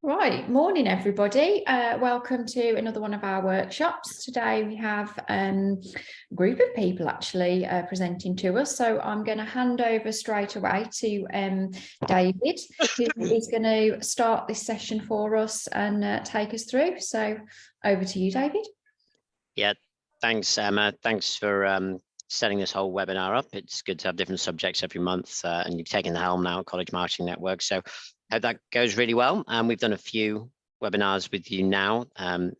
Right, morning everybody. Welcome to another one of our workshops. Today we have a group of people actually presenting to us. So I'm going to hand over straight away to David, who is going to start this session for us and take us through. So over to you, David. Yeah, thanks, Emma. Thanks for setting this whole webinar up. It's good to have different subjects every month, and you've taken the helm now at College Marketing Network. So hope that goes really well. We've done a few webinars with you now,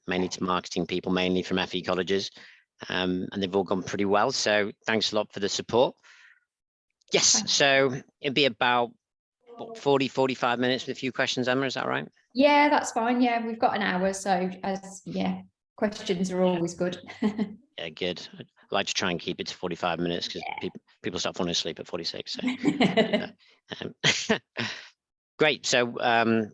mainly to marketing people, mainly from FE colleges, and they've all gone pretty well. So thanks a lot for the support. Yes, so it'd be about 45 minutes with a few questions, Emma, is that right? Yeah, that's fine. Yeah, we've got an hour. So questions are always good. Yeah, good. I'd like to try and keep it to 45 minutes because people start falling asleep at 46. So. Great. So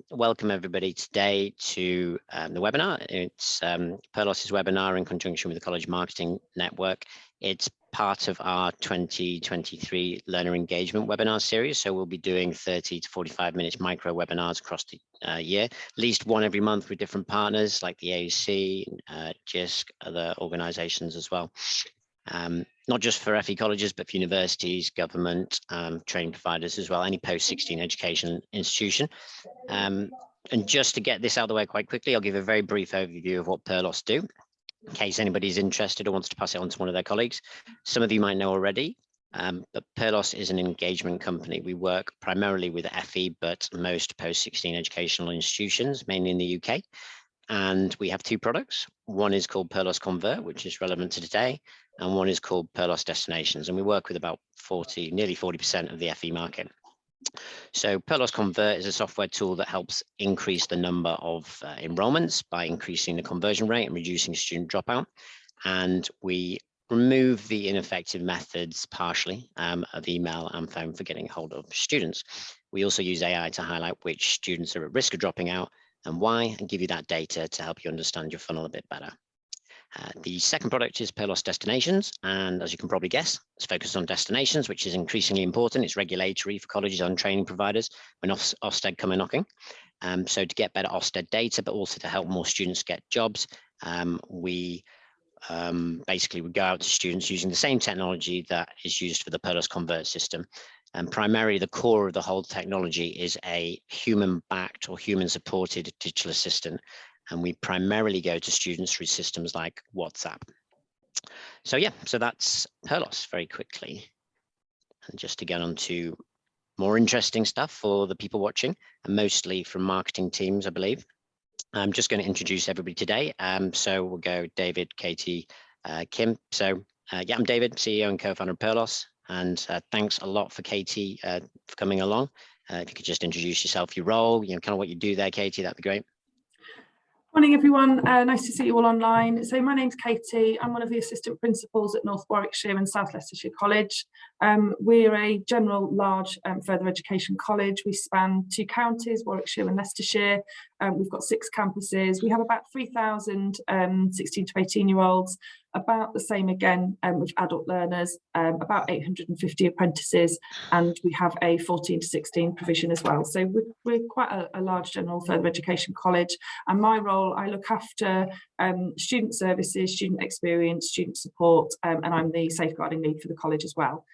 welcome everybody today to the webinar. It's Perlos's webinar in conjunction with the College Marketing Network. It's part of our 2023 Learner Engagement webinar series. So we'll be doing 30 to 45 minutes micro webinars across the year, at least one every month with different partners like the AUC, JISC, other organizations as well. Not just for FE colleges, but for universities, government, training providers as well, any post-16 education institution. And just to get this out of the way quite quickly, I'll give a very brief overview of what Perlos do, in case anybody's interested or wants to pass it on to one of their colleagues. Some of you might know already, but Perlos is an engagement company. We work primarily with FE, but most post-16 educational institutions, mainly in the UK. And we have two products. One is called Perlos Convert, which is relevant to today, and one is called Perlos Destinations. And we work with about nearly 40% of the FE market. So Perlos Convert is a software tool that helps increase the number of enrollments by increasing the conversion rate and reducing student dropout. And we remove the ineffective methods partially of email and phone for getting hold of students. We also use AI to highlight which students are at risk of dropping out and why, and give you that data to help you understand your funnel a bit better. The second product is Perlos Destinations, and as you can probably guess, it's focused on destinations, which is increasingly important. It's regulatory for colleges and training providers when Ofsted come knocking. So to get better Ofsted data, but also to help more students get jobs, we basically would go out to students using the same technology that is used for the Perlos Convert system. And primarily the core of the whole technology is a human-backed or human-supported digital assistant. And we primarily go to students through systems like WhatsApp. So yeah, so that's Perlos very quickly. And just to get on to more interesting stuff for the people watching, and mostly from marketing teams, I believe. I'm just going to introduce everybody today. So we'll go David, Katie, Kim. So yeah, I'm David, CEO and co-founder of Perlos. And thanks a lot for Katie for coming along. If you could just introduce yourself, your role, kind of what you do there, Katie, that'd be great. Morning, everyone. Nice to see you all online. So my name's Katie. I'm one of the assistant principals at North Warwickshire and South Leicestershire College. We're a general large further education college. We span two counties, Warwickshire and Leicestershire. We've got 6 campuses. We have about 3,000 16 to 18-year-olds, about the same again with adult learners, about 850 apprentices, and we have a 14 to 16 provision as well. So we're quite a large general further education college. And my role, I look after student services, student experience, student support, and I'm the safeguarding lead for the college as well.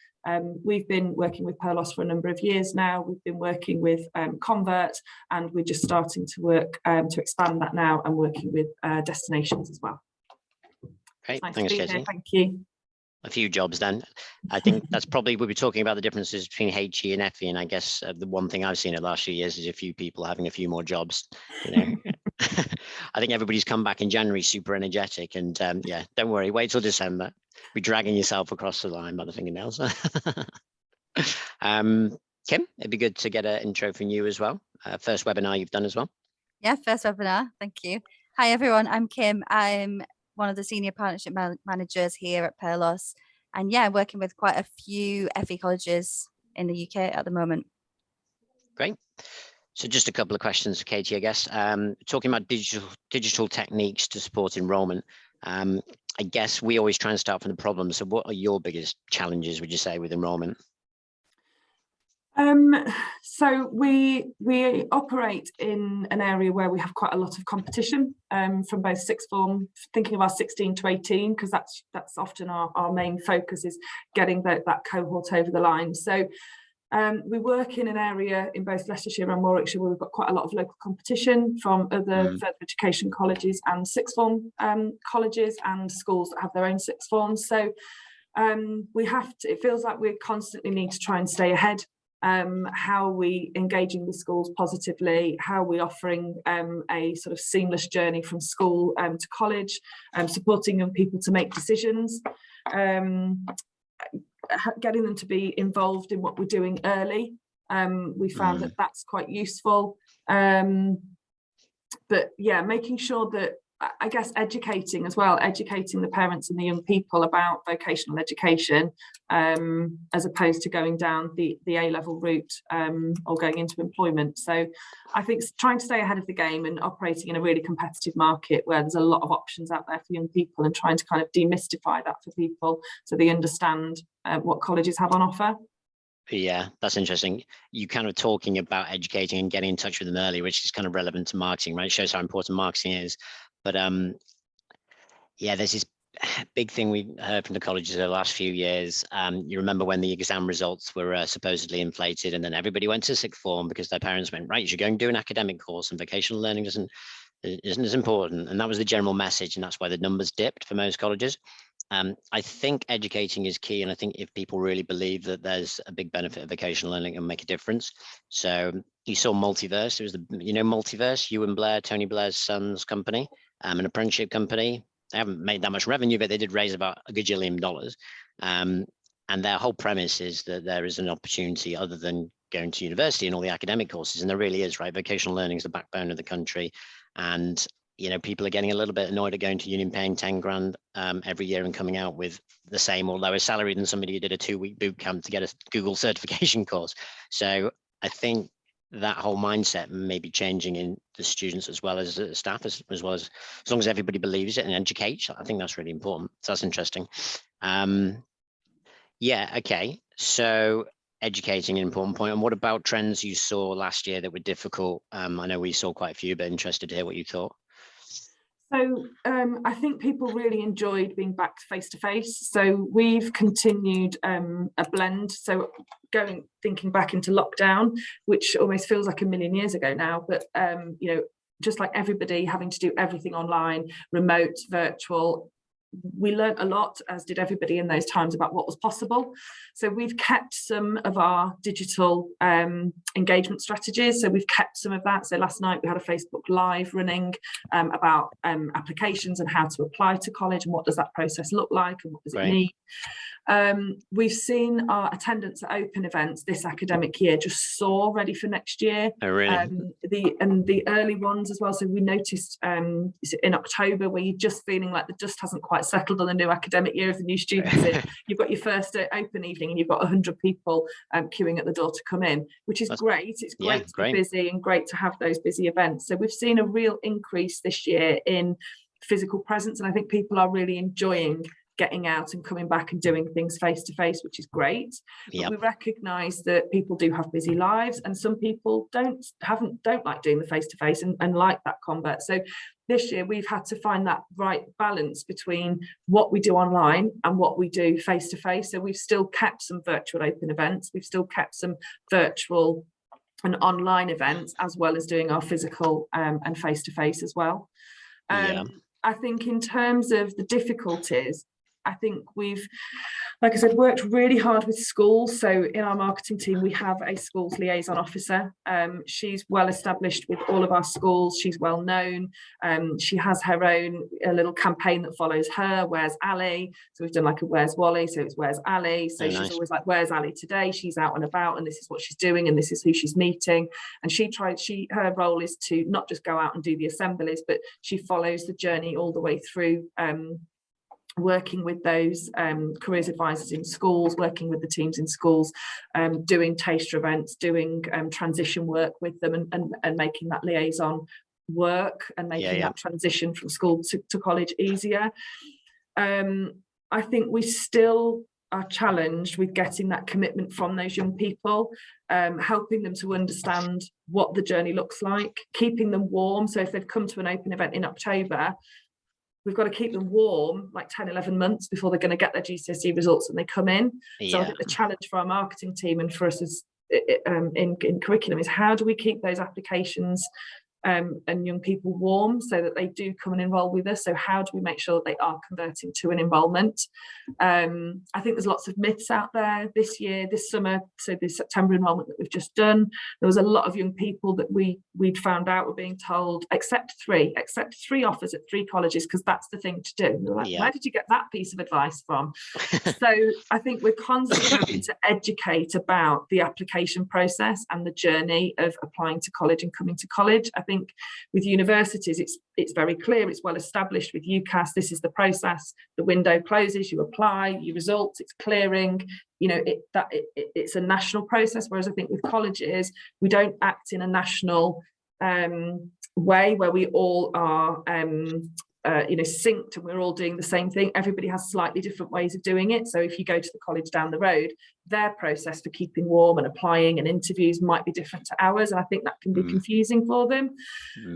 We've been working with Perlos for a number of years now. We've been working with Convert, and we're just starting to work to expand that now and working with destinations as well. Great, nice thanks, Katie. Thank you. A few jobs then. I think that's probably, we'll be talking about the differences between HE and FE, and I guess the one thing I've seen in the last few years is a few people having a few more jobs. I think everybody's come back in January super energetic, and yeah, don't worry, wait till December. Be dragging yourself across the line by the fingernails. Kim, it'd be good to get an intro from you as well. First webinar you've done as well. Yeah, first webinar. Thank you. Hi, everyone. I'm Kim. I'm one of the senior partnership managers here at Perlos. And yeah, I'm working with quite a few FE colleges in the UK at the moment. Great. So just a couple of questions, Katie, I guess. Talking about digital techniques to support enrollment. I guess we always try and start from the problem. So what are your biggest challenges, would you say, with enrollment? So we operate in an area where we have quite a lot of competition from both sixth form, thinking of our 16 to 18, because that's often our main focus, is getting that cohort over the line. So we work in an area in both Leicestershire and Warwickshire where we've got quite a lot of local competition from other further education colleges and sixth form colleges and schools that have their own sixth forms. So we have to, it feels like we constantly need to try and stay ahead. How are we engaging with schools positively? How are we offering a sort of seamless journey from school to college, supporting young people to make decisions, getting them to be involved in what we're doing early. We found that that's quite useful. But yeah, making sure that, I guess, educating as well, educating the parents and the young people about vocational education, as opposed to going down the A-level route or going into employment. So I think trying to stay ahead of the game and operating in a really competitive market where there's a lot of options out there for young people, and trying to kind of demystify that for people so they understand what colleges have on offer. Yeah, that's interesting. You kind of talking about educating and getting in touch with them early, which is kind of relevant to marketing, right? It shows how important marketing is. But yeah, there's this big thing we've heard from the colleges over the last few years. You remember when the exam results were supposedly inflated, and then everybody went to sixth form because their parents went, right, you should go and do an academic course, and vocational learning isn't as important. And that was the general message, and that's why the numbers dipped for most colleges. I think educating is key, and I think if people really believe that there's a big benefit of vocational learning and make a difference. So you saw Multiverse. It was Multiverse, Ewan Blair, Tony Blair's son's company, an apprenticeship company. They haven't made that much revenue, but they did raise about $1 gajillion. And their whole premise is that there is an opportunity other than going to university and all the academic courses, and there really is, right? Vocational learning is the backbone of the country, and people are getting a little bit annoyed at going to uni, paying 10 grand every year and coming out with the same or lower salary than somebody who did a 2-week boot camp to get a Google certification course. So I think that whole mindset may be changing in the students as well as the staff, as well as long as everybody believes it and educates. I think that's really important. So that's interesting. Yeah, okay. So educating, an important point. And what about trends you saw last year that were difficult? I know we saw quite a few, but interested to hear what you thought. So I think people really enjoyed being back face to face. So we've continued a blend. So thinking back into lockdown, which almost feels like a million years ago now, but just like everybody having to do everything online, remote, virtual, we learned a lot, as did everybody in those times, about what was possible. So we've kept some of our digital engagement strategies. So we've kept some of that. So last night we had a Facebook Live running about applications and how to apply to college and what does that process look like and what does it need. We've seen our attendance at open events this academic year just soar, ready for next year. Oh, really? The early ones as well. So we noticed in October, where you're just feeling like the dust hasn't quite settled on the new academic year of the new students in. You've got your first open evening and you've got 100 people queuing at the door to come in, which is great. It's great to be busy and great to have those busy events. So we've seen a real increase this year in physical presence, and I think people are really enjoying getting out and coming back and doing things face to face, which is great. But we recognise that people do have busy lives, and some people don't like doing the face to face and like that combat. So this year we've had to find that right balance between what we do online and what we do face to face. So we've still kept some virtual open events, we've still kept some virtual and online events, as well as doing our physical and face to face as well. I think in terms of the difficulties, I think we've, like I said, worked really hard with schools. So in our marketing team, we have a schools liaison officer. She's well established with all of our schools. She's well known. She has her own little campaign that follows her, Where's Ali? So we've done like a Where's Wally? So it's Where's Ali? So she's always like, Where's Ali today? She's out and about, and this is what she's doing, and this is who she's meeting. And her role is to not just go out and do the assemblies, but she follows the journey all the way through, working with those careers advisors in schools, working with the teams in schools, doing taster events, doing transition work with them, and making that liaison work and making that transition from school to college easier. I think we still challenged with getting that commitment from those young people, helping them to understand what the journey looks like, keeping them warm. So if they've come to an open event in October, we've got to keep them warm like 10, 11 months before they're going to get their GCSE results when they come in. So I think the challenge for our marketing team and for us is in curriculum is how do we keep those applications and young people warm so that they do come and enroll with us. So how do we make sure that they are converting to an enrolment? I think there's lots of myths out there this year, this summer. So the September enrolment that we've just done, there was a lot of young people that we'd found out were being told accept three offers at 3 colleges because that's the thing to do. And they're like, where did you get that piece of advice from? So I think we're constantly having to educate about the application process and the journey of applying to college and coming to college. I think with universities, it's very clear, it's well established with UCAS. This is the process. The window closes, you apply, your results, it's clearing. You know, it's a national process. Whereas I think with colleges, we don't act in a national way where we all are synced and we're all doing the same thing. Everybody has slightly different ways of doing it. So if you go to the college down the road, their process for keeping warm and applying and interviews might be different to ours, and I think that can be confusing for them.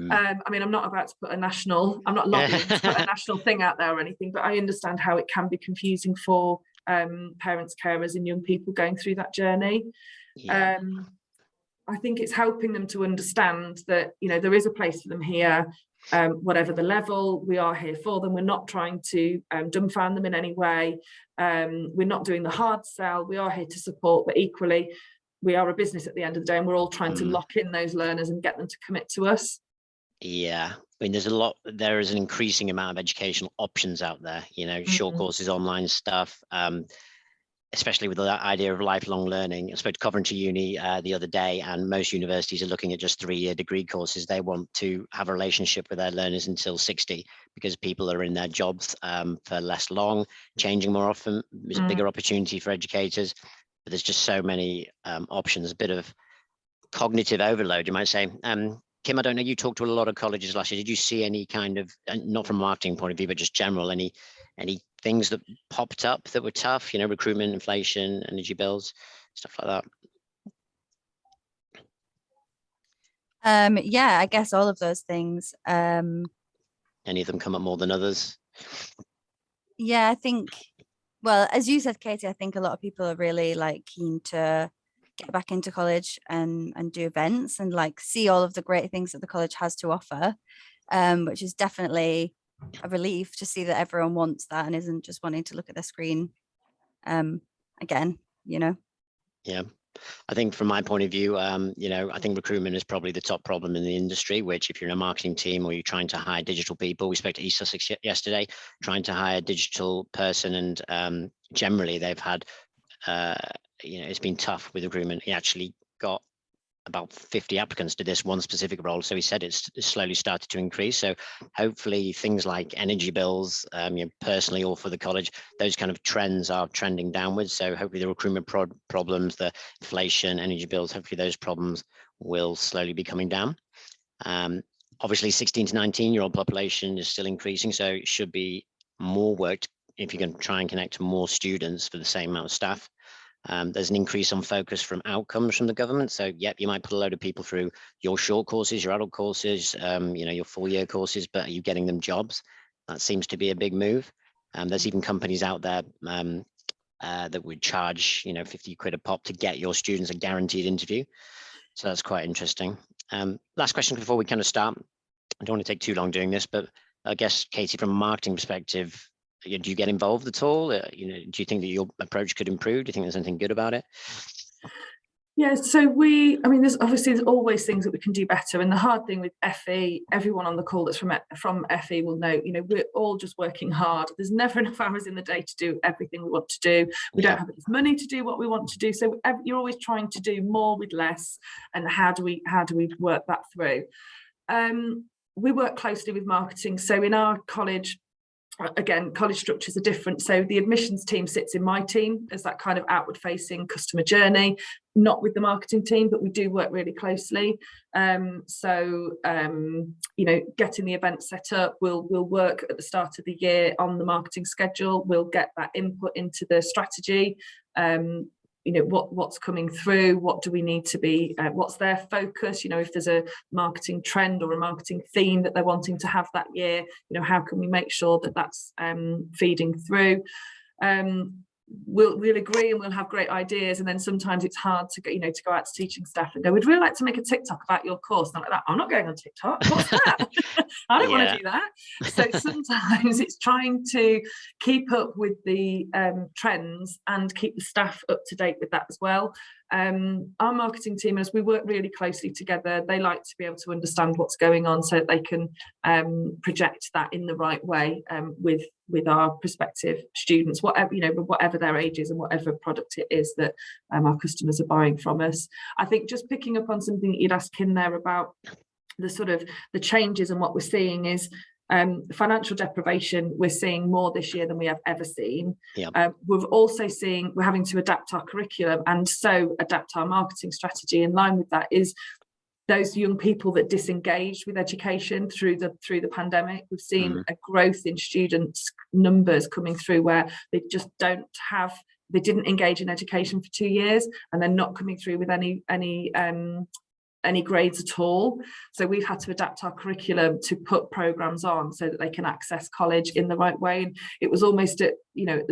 I mean, I'm not about to put I'm not lobbying to put a national thing out there or anything, but I understand how it can be confusing for parents, carers and young people going through that journey. I think it's helping them to understand that, you know, there is a place for them here. Whatever the level, we are here for them. We're not trying to dumbfound them in any way. We're not doing the hard sell. We are here to support, but equally we are a business at the end of the day, and we're all trying to lock in those learners and get them to commit to us. I mean, there is an increasing amount of educational options out there, you know, short courses, online stuff, especially with that idea of lifelong learning. I spoke to Coventry Uni the other day, and most universities are looking at just 3-year degree courses. They want to have a relationship with their learners until 60 because people are in their jobs for less long, changing more often. There's a bigger opportunity for educators, but there's just so many options, a bit of cognitive overload, you might say. Kim, I don't know, you talked to a lot of colleges last year. Did you see any kind of, not from a marketing point of view, but just general, any things that popped up that were tough, you know, recruitment, inflation, energy bills, stuff like that? Yeah, I guess all of those things. Any of them come up more than others? Yeah, I think, well, as you said, Katie, I think a lot of people are really like keen to get back into college and do events and like see all of the great things that the college has to offer, which is definitely a relief to see that everyone wants that and isn't just wanting to look at the screen again, you know. Yeah, I think from my point of view, you know, I think recruitment is probably the top problem in the industry, which if you're in a marketing team or you're trying to hire digital people, we spoke to East Sussex yesterday, trying to hire a digital person, and generally they've had you know, it's been tough with recruitment. He actually got about 50 applicants to this one specific role. So he said it's slowly started to increase. So hopefully things like energy bills, you know, personally or for the college, those kind of trends are trending downwards. So hopefully the recruitment problems, the inflation, energy bills, hopefully those problems will slowly be coming down. Obviously 16 to 19-year-old population is still increasing. So it should be more work if you can try and connect to more students for the same amount of staff. There's an increase on focus from outcomes from the government. So, yep, you might put a load of people through your short courses, your adult courses, you know, your 4-year courses, but are you getting them jobs? That seems to be a big move. There's even companies out there that would charge, you know, 50 quid a pop to get your students a guaranteed interview. So that's quite interesting. Last question before we kind of start. I don't want to take too long doing this, but I guess, Katie, from a marketing perspective, do you get involved at all? You know, do you think that your approach could improve? Do you think there's anything good about it? Yeah, so I mean, there's always things that we can do better. And the hard thing with FE, everyone on the call that's from FE will know, you know, we're all just working hard. There's never enough hours in the day to do everything we want to do. We don't have enough money to do what we want to do. So you're always trying to do more with less. And how do we work that through? We work closely with marketing. So in our college, again, college structures are different. So the admissions team sits in my team as that kind of outward facing customer journey, not with the marketing team, but we do work really closely. You know, getting the event set up, we'll work at the start of the year on the marketing schedule. We'll get that input into the strategy. You know, what's coming through, what do we need to be, what's their focus, you know, if there's a marketing trend or a marketing theme that they're wanting to have that year, you know, how can we make sure that that's feeding through. We'll agree and we'll have great ideas, and then sometimes it's hard to go, you know, to go out to teaching staff and go, we'd really like to make a TikTok about your course. And I'm like, that, I'm not going on TikTok. What's that? I don't want to do that. So sometimes it's trying to keep up with the trends and keep the staff up to date with that as well. Our marketing team, as we work really closely together, they like to be able to understand what's going on so that they can project that in the right way with our prospective students, whatever, you know, whatever their age is and whatever product it is that our customers are buying from us. I think just picking up on something that you'd asked in there about the sort of the changes, and what we're seeing is financial deprivation. We're seeing more this year than we have ever seen. Yep. We're also seeing we're having to adapt our curriculum and so adapt our marketing strategy in line with that. Is those young people that disengaged with education through the pandemic. We've seen a growth in students' numbers coming through where they just they didn't engage in education for 2 years, and they're not coming through with any grades at all. So we've had to adapt our curriculum to put programs on so that they can access college in the right way. And it was almost at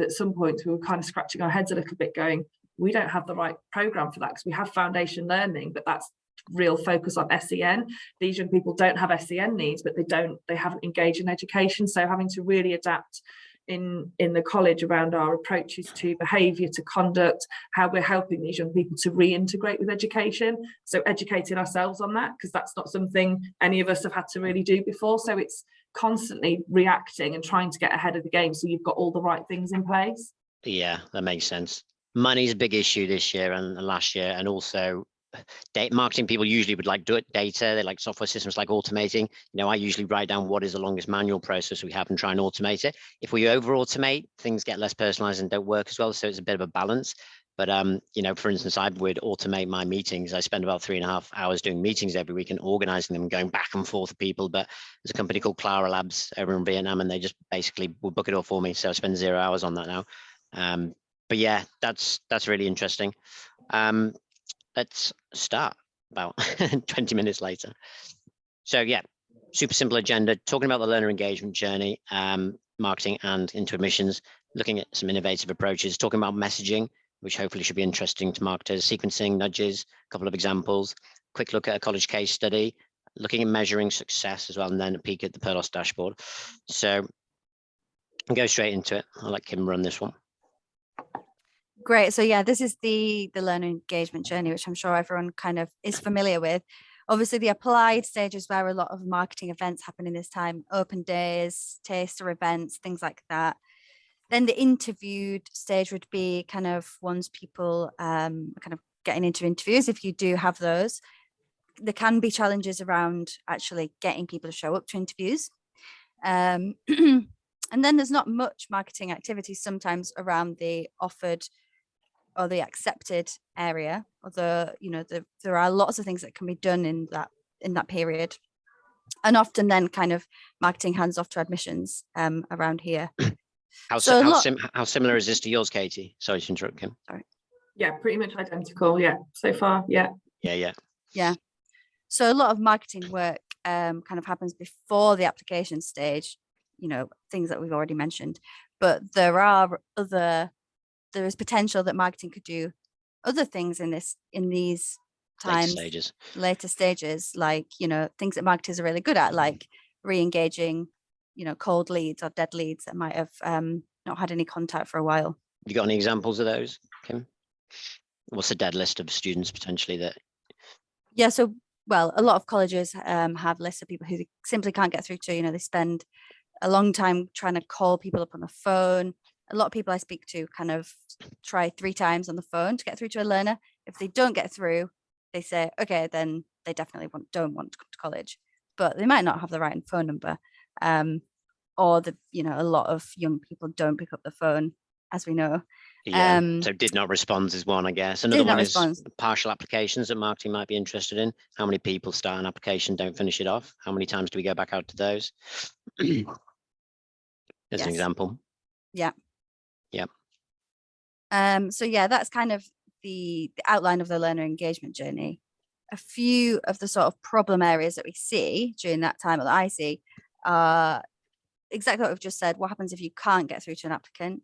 some point we were kind of scratching our heads a little bit going, we don't have the right program for that, because we have foundation learning, but that's real focus on SEN. These young people don't have SEN needs, but they haven't engaged in education. So having to really adapt in the college around our approaches to behaviour, to conduct, how we're helping these young people to reintegrate with education. So educating ourselves on that, because that's not something any of us have had to really do before. So it's constantly reacting and trying to get ahead of the game so you've got all the right things in place. Yeah, that makes sense. Money's a big issue this year and last year, and also marketing people usually would like data. They like software systems, like automating. I usually write down what is the longest manual process we have and try and automate it. If we over automate, things get less personalized and don't work as well. So it's a bit of a balance. But for instance, I would automate my meetings. I spend about 3.5 hours doing meetings every week and organizing them and going back and forth with people. But there's a company called Clara Labs over in Vietnam, and they just basically will book it all for me. So I spend 0 hours on that now. But yeah, that's really interesting. Let's start about 20 minutes later. So yeah, super simple agenda, talking about the learner engagement journey, marketing and into admissions, looking at some innovative approaches, talking about messaging, which hopefully should be interesting to marketers, sequencing, nudges, a couple of examples, quick look at a college case study, looking at measuring success as well, and then a peek at the PERLOS dashboard. So I'll go straight into it. I'll let Kim run this one. Great. So yeah, this is the learner engagement journey, which I'm sure everyone kind of is familiar with. Obviously, the applied stage is where a lot of marketing events happen in this time, open days, taster events, things like that. Then the interviewed stage would be kind of once people kind of getting into interviews, if you do have those. There can be challenges around actually getting people to show up to interviews. And then there's not much marketing activity sometimes around the offered or the accepted area, although there are lots of things that can be done in that period, and often then kind of marketing hands off to admissions around here. How similar is this to yours, Katie? Sorry to interrupt, Kim. Sorry. Yeah, pretty much identical. Yeah, so far. Yeah. So a lot of marketing work kind of happens before the application stage, things that we've already mentioned, but there is potential that marketing could do other things in these times, later stages, like things that marketers are really good at, like re-engaging cold leads or dead leads that might have not had any contact for a while. You got any examples of those, Kim? What's the dead list of students potentially that? Yeah, so a lot of colleges have lists of people who they simply can't get through to. They spend a long time trying to call people up on the phone. A lot of people I speak to kind of try 3 times on the phone to get through to a learner. If they don't get through, they say, okay, then they definitely don't want to come to college, but they might not have the right phone number. or a lot of young people don't pick up the phone, as we know. Yeah, so did not respond is one, I guess. Another one is respond. partial applications that marketing might be interested in. How many people start an application, don't finish it off? How many times do we go back out to those? As an example. Yeah. Yep. So yeah, that's kind of the outline of the learner engagement journey. A few of the sort of problem areas that we see during that time, or that I see, are exactly what we've just said. What happens if you can't get through to an applicant?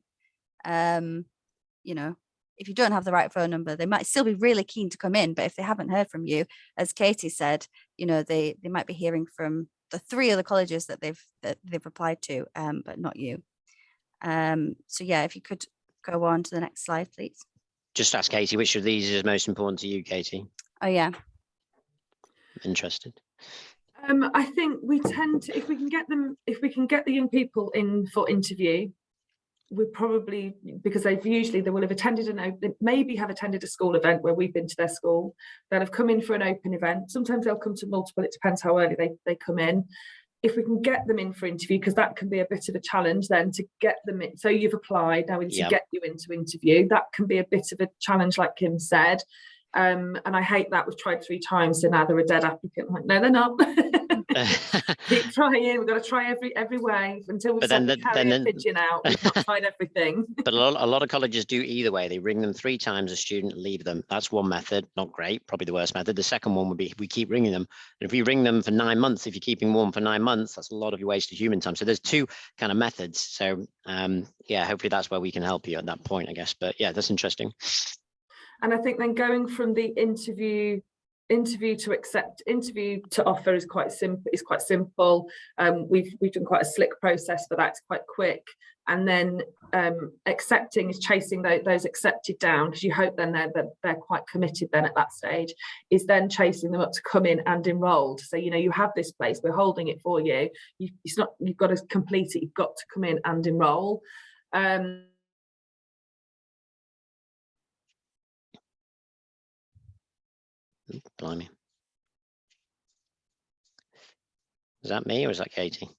If you don't have the right phone number, they might still be really keen to come in, but if they haven't heard from you, as Katie said, they might be hearing from the 3 other colleges that they've applied to, but not you. So yeah, if you could go on to the next slide, please. Just ask Katie, which of these is most important to you, Katie? Oh yeah. Interested. I think we tend to, if we can get the young people in for interview, we probably, because they will have attended maybe have attended a school event where we've been to their school, they'll have come in for an open event. Sometimes they'll come to multiple, it depends how early they come in. If we can get them in for interview, because that can be a bit of a challenge then to get them in. So you've applied, now we need to get you into interview. That can be a bit of a challenge, like Kim said. And I hate that. We've tried 3 times, so now they're a dead applicant. I'm like, no, they're not. Keep trying. We've got to try every way until we've sent the carrier pigeon out. We've not tried everything. But a lot of colleges do either way. They ring them 3 times a student, leave them. That's one method. Not great. Probably the worst method. The second one would be we keep ringing them. And if we ring them for 9 months, if you're keeping warm for 9 months, that's a lot of your wasted human time. So there's 2 kind of methods. So yeah, hopefully that's where we can help you at that point, I guess. But yeah, that's interesting. And I think then going from the interview to offer is quite simple. We've done quite a slick process for that. It's quite quick. And then accepting is chasing those accepted down, because you hope then they're quite committed then at that stage, is then chasing them up to come in and enrolled. So you have this place, we're holding it for you. You've got to complete it, you've got to come in and enroll. Blimey. Is that me or is that Katie?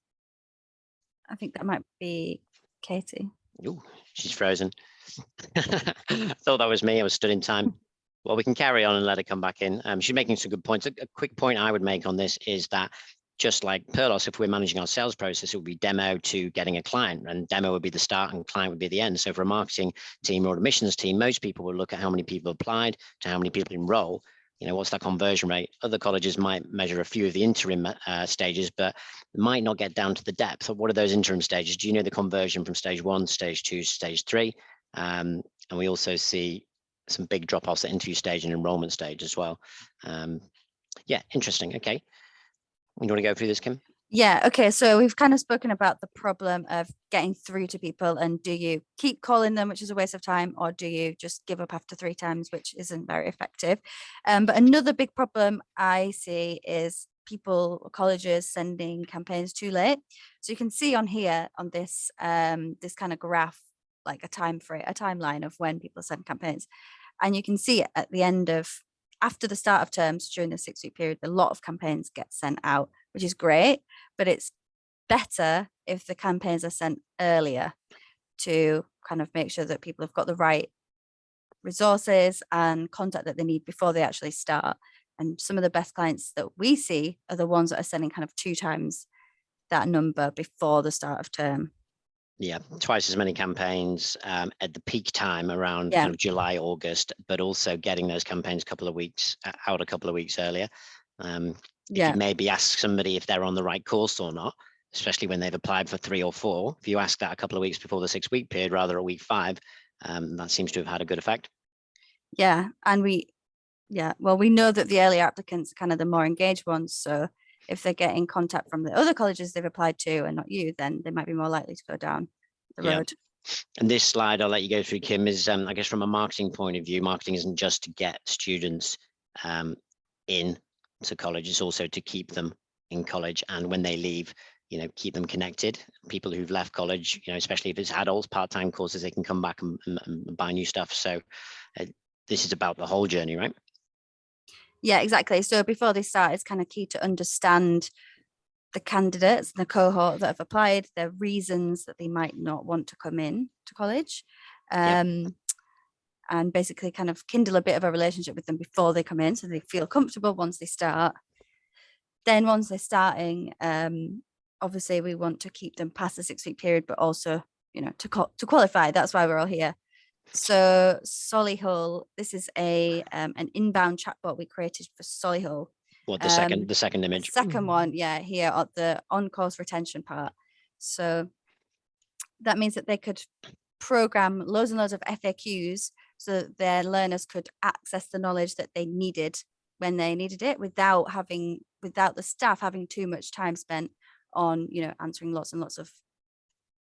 I think that might be Katie. Ooh, she's frozen. I thought that was me. I was stood in time. Well, we can carry on and let her come back in. She's making some good points. A quick point I would make on this is that just like Perlos, if we're managing our sales process, it would be demo to getting a client, and demo would be the start and client would be the end. So for a marketing team or admissions team, most people will look at how many people applied to how many people enroll. What's that conversion rate? Other colleges might measure a few of the interim stages, but might not get down to the depth of what are those interim stages. Do you know the conversion from stage 1, stage 2, stage 3? And we also see some big drop-offs at interview stage and enrollment stage as well. Yeah, interesting. Okay. You want to go through this, Kim? Yeah, okay, so we've kind of spoken about the problem of getting through to people, and do you keep calling them, which is a waste of time, or do you just give up after 3 times, which isn't very effective? But another big problem I see is colleges sending campaigns too late. So you can see on here on this this kind of graph, like a timeline of when people send campaigns, and you can see at the end after the start of terms during the 6-week period, a lot of campaigns get sent out, which is great, but it's better if the campaigns are sent earlier to kind of make sure that people have got the right resources and contact that they need before they actually start. And some of the best clients that we see are the ones that are sending kind of 2 times that number before the start of term. Yeah, twice as many campaigns at the peak time around kind of July, August, but also getting those campaigns out a couple of weeks earlier. If you maybe ask somebody if they're on the right course or not, especially when they've applied for 3 or 4, if you ask that a couple of weeks before the 6-week period rather at week 5, that seems to have had a good effect. Yeah, and we know that the earlier applicants are kind of the more engaged ones. So if they're getting contact from the other colleges they've applied to and not you, then they might be more likely to go down the road. And this slide, I'll let you go through, Kim, is I guess from a marketing point of view, marketing isn't just to get students in to college, it's also to keep them in college, and when they leave, keep them connected. People who've left college, especially if it's adults, part-time courses, they can come back and buy new stuff. So this is about the whole journey, right? Yeah, exactly. So before they start, it's kind of key to understand the candidates, the cohort that have applied, their reasons that they might not want to come in to college, and basically kind of kindle a bit of a relationship with them before they come in, so they feel comfortable once they start. Then once they're starting, obviously we want to keep them past the 6-week period, but also, you know, to qualify. That's why we're all here. So Solihull, this is an inbound chatbot we created for Solihull. What, the second image? The second one, yeah, here at the on-course retention part. So that means that they could program loads and loads of FAQs so that their learners could access the knowledge that they needed when they needed it, without the staff having too much time spent on, you know, answering lots and lots of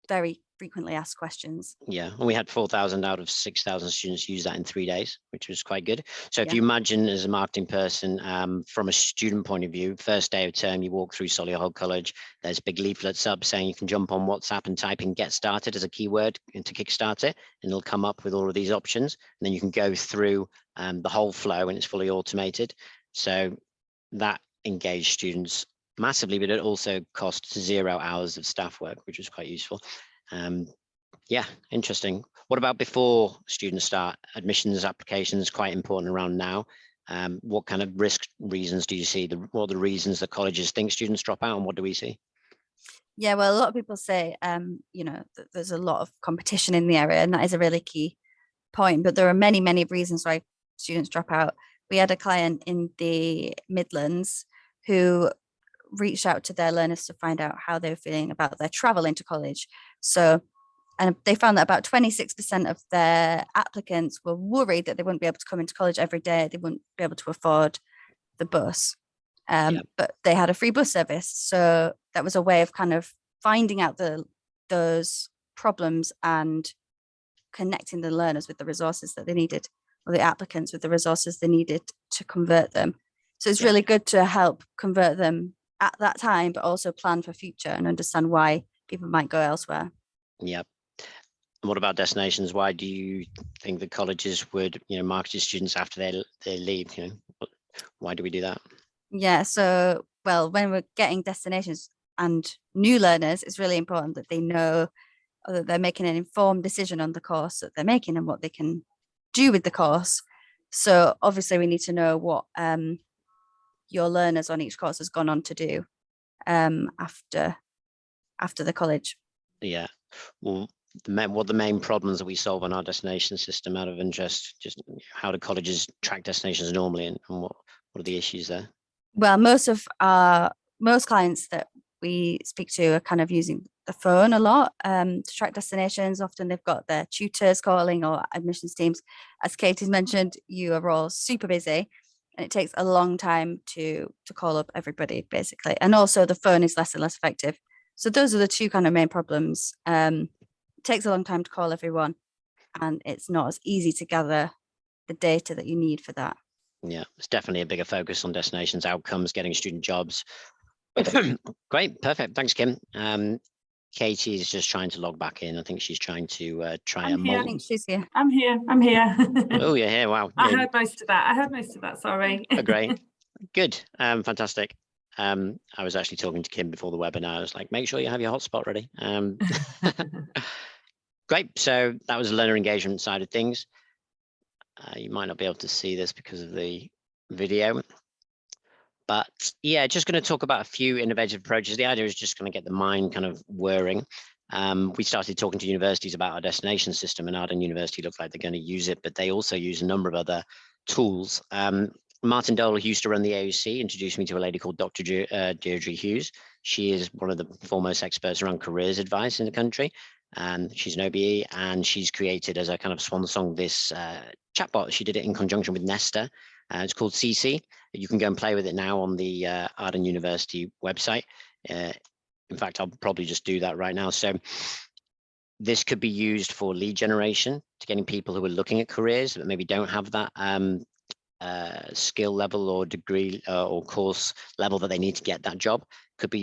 very frequently asked questions. Yeah, and we had 4,000 out of 6,000 students use that in 3 days, which was quite good. So if you imagine as a marketing person, from a student point of view, first day of term, you walk through Solihull College, there's big leaflets up saying you can jump on WhatsApp and type in "get started" as a keyword and to kickstart it, and it'll come up with all of these options. And then you can go through the whole flow, and it's fully automated. So that engaged students massively, but it also costs 0 hours of staff work, which was quite useful. Yeah, interesting. What about before students start? Admissions applications quite important around now. What kind of risk reasons do you see? What are the reasons that colleges think students drop out, and what do we see? Yeah, well, a lot of people say, you know, that there's a lot of competition in the area, and that is a really key point. But there are many, many reasons why students drop out. We had a client in the Midlands who reached out to their learners to find out how they were feeling about their travel into college. So, and they found that about 26% of their applicants were worried that they wouldn't be able to come into college every day. They wouldn't be able to afford the bus, but they had a free bus service. So that was a way of kind of finding out those problems and connecting the learners with the resources that they needed, or the applicants with the resources they needed to convert them. So it's really good to help convert them at that time, but also plan for future and understand why people might go elsewhere. Yep. And what about destinations? Why do you think the colleges would, you know, market to students after they leave? You know, why do we do that? Yeah. So, well, when we're getting destinations and new learners, it's really important that they know that they're making an informed decision on the course that they're making and what they can do with the course. So obviously we need to know what your learners on each course has gone on to do after the college. Yeah. Well, what are the main problems that we solve on our destination system, out of interest? Just how do colleges track destinations normally, and what are the issues there? Well, most clients that we speak to are kind of using the phone a lot to track destinations. Often they've got their tutors calling or admissions teams. As Katie's mentioned, you are all super busy, and it takes a long time to call up everybody, basically. And also the phone is less and less effective. So those are the two kind of main problems. It takes a long time to call everyone, and it's not as easy to gather the data that you need for that. Yeah, it's definitely a bigger focus on destinations, outcomes, getting student jobs. Great, perfect. Thanks, Kim. Katie is just trying to log back in. I think she's trying to try I'm here. I think she's here. I'm here. Oh, you're here. Wow. I heard most of that. Sorry. Oh, great. Good. Fantastic. I was actually talking to Kim before the webinar. I was like, make sure you have your hotspot ready. Great. So that was the learner engagement side of things. You might not be able to see this because of the video. But yeah, just going to talk about a few innovative approaches. The idea is just going to get the mind kind of whirring. We started talking to universities about our destination system, and Arden University looked like they're going to use it, but they also use a number of other tools. Martin Dole, who used to run the AUC, introduced me to a lady called Dr. Deirdre Hughes. She is one of the foremost experts around careers advice in the country. And she's an OBE, and she's created as a kind of swan song this chatbot. She did it in conjunction with Nesta. It's called CC. You can go and play with it now on the Arden University website. In fact, I'll probably just do that right now. So this could be used for lead generation, to getting people who are looking at careers but maybe don't have that skill level or degree or course level that they need to get that job. Could be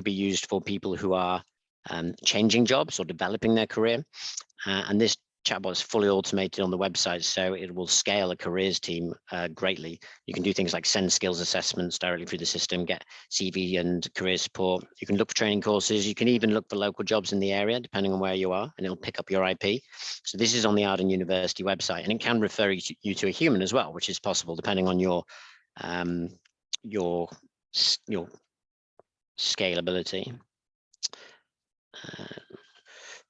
used for people who are changing jobs or developing their career. And this chatbot's fully automated on the website, so it will scale a careers team greatly. You can do things like send skills assessments directly through the system, get CV and career support. You can look for training courses. You can even look for local jobs in the area, depending on where you are, and it'll pick up your IP. So this is on the Arden University website, and it can refer you to a human as well, which is possible depending on your scalability.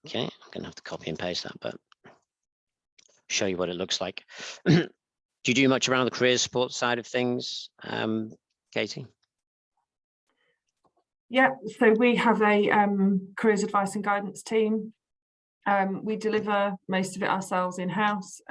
Okay, I'm gonna have to copy and paste that, but show you what it looks like. Do you do much around the career support side of things, Katie? Yeah, so we have a careers advice and guidance team. We deliver most of it ourselves in-house.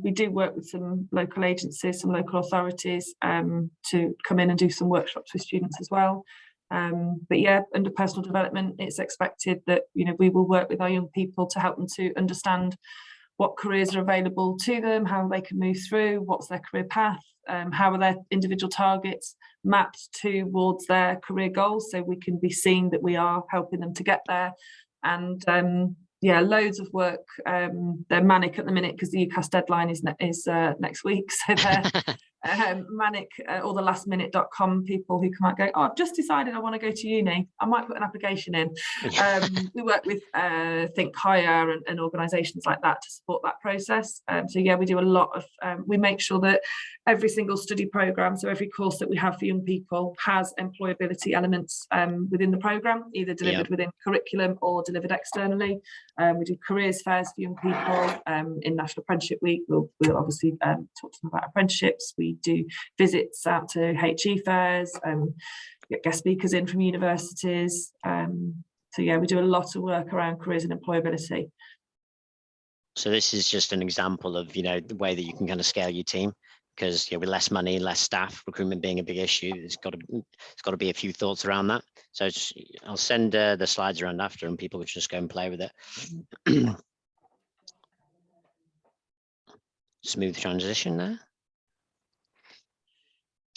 We do work with some local agencies, some local authorities to come in and do some workshops with students as well. But yeah, under personal development, it's expected that, you know, we will work with our young people to help them to understand what careers are available to them, how they can move through, what's their career path, how are their individual targets mapped towards their career goals, so we can be seen that we are helping them to get there. And yeah, loads of work. They're manic at the minute because the UCAS deadline is next week, so they're manic. All the lastminute.com people who come out go, oh, I've just decided I want to go to uni, I might put an application in. We work with Think Higher and organisations like that to support that process. So yeah, we do a lot of, we make sure that every single study programme, so every course that we have for young people has employability elements within the programme, either delivered within curriculum or delivered externally. We do careers fairs for young people. In National Apprenticeship Week, we'll obviously talk to them about apprenticeships. We do visits out to HE fairs, get guest speakers in from universities. So yeah, we do a lot of work around careers and employability. So this is just an example of, you know, the way that you can kind of scale your team, because, you know, with less money, less staff, recruitment being a big issue, it's got to be a few thoughts around that. So I'll send the slides around after, and people can just go and play with it. Smooth transition there.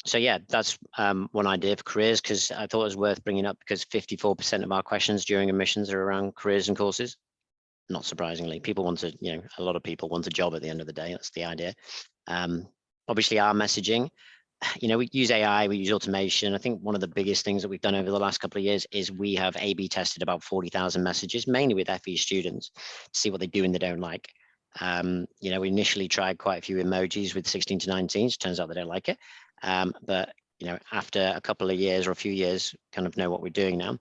So yeah, that's one idea for careers, because I thought it was worth bringing up, because 54% of our questions during admissions are around careers and courses. Not surprisingly, people want to, you know, a lot of people want a job at the end of the day. That's the idea. Obviously, our messaging, you know, we use AI, we use automation. I think one of the biggest things that we've done over the last couple of years is we have A/B tested about 40,000 messages, mainly with FE students, to see what they do and they don't like. You know, we initially tried quite a few emojis with 16 to 19s. Turns out they don't like it. But, you know, after a couple of years or a few years, kind of know what we're doing now.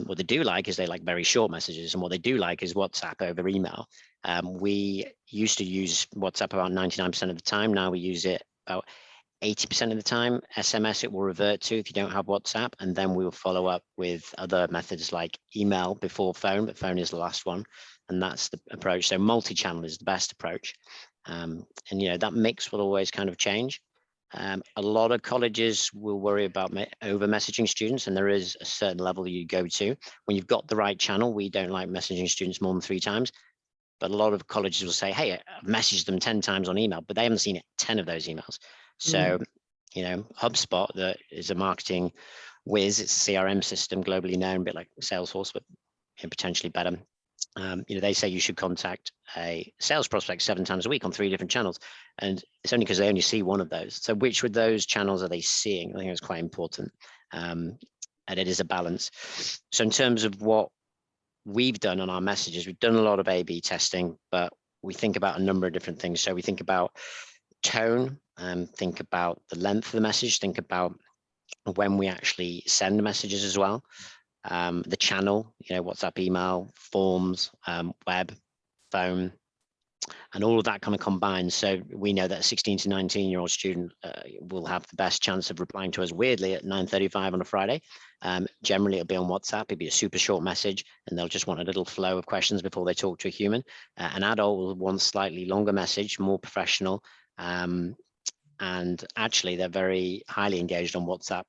What they do like is they like very short messages, and what they do like is WhatsApp over email. We used to use WhatsApp about 99% of the time. Now we use it about 80% of the time. SMS it will revert to if you don't have WhatsApp, and then we will follow up with other methods like email before phone, but phone is the last one, and that's the approach. So multi-channel is the best approach, and you know, that mix will always kind of change. A lot of colleges will worry about over messaging students, and there is a certain level you go to. When you've got the right channel, we don't like messaging students more than 3 times, but a lot of colleges will say, hey, I've messaged them 10 times on email, but they haven't seen 10 of those emails. So, you know, HubSpot, that is a marketing whiz, it's a CRM system, globally known, a bit like Salesforce, but potentially better. You know, they say you should contact a sales prospect 7 times a week on 3 different channels, and it's only because they only see one of those. So which of those channels are they seeing? I think it's quite important, and it is a balance. So in terms of what we've done on our messages, we've done a lot of A/B testing, but we think about a number of different things. So we think about tone, think about the length of the message, think about when we actually send messages as well. The channel, you know, WhatsApp, email, forms, web, phone, and all of that kind of combined. So we know that a 16 to 19-year-old student will have the best chance of replying to us weirdly at 9:35 on a Friday. Generally, it'll be on WhatsApp. It'll be a super short message, and they'll just want a little flow of questions before they talk to a human. An adult will want a slightly longer message, more professional. And actually, they're very highly engaged on WhatsApp.